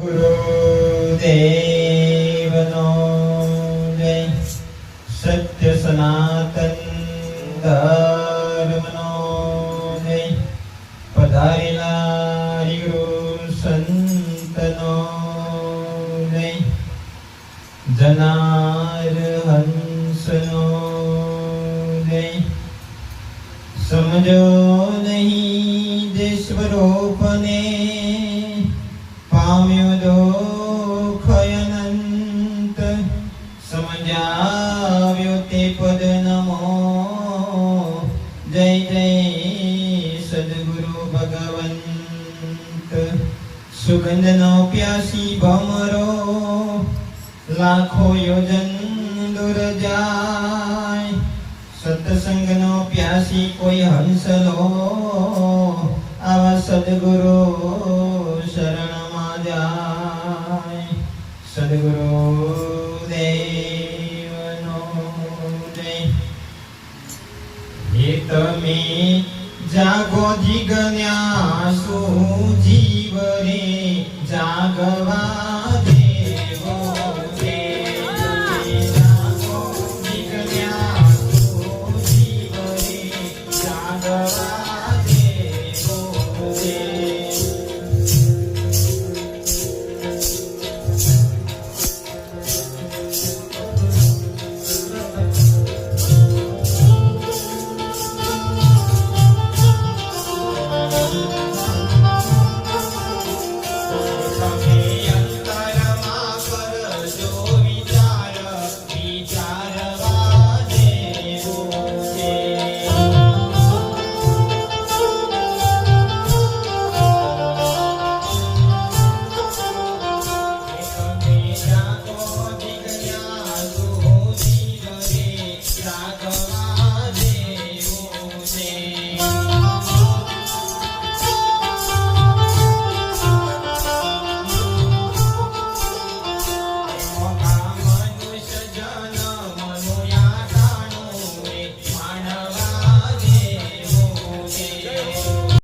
गुरुदेवनो जय। सत्य सनातन धर्मनो जय। पधारेला गुरु संतनो जय। जनार हंसनो जय। समझो नहीं देशवरोपने पाम्यो दुख अनंत समझाव्यो ते पद नमो। जय जय सद्गुरु भगवंत। सुगंध नो प्यासी भमरो लाखों योजन दूर जाय। सत्संग नो प्यासी कोई हंसलो आवा सद्गुरु शरण जाय। सद्गुरु देवनो जय। हे तमे जागो जिज्ञासु जीव रे जागवा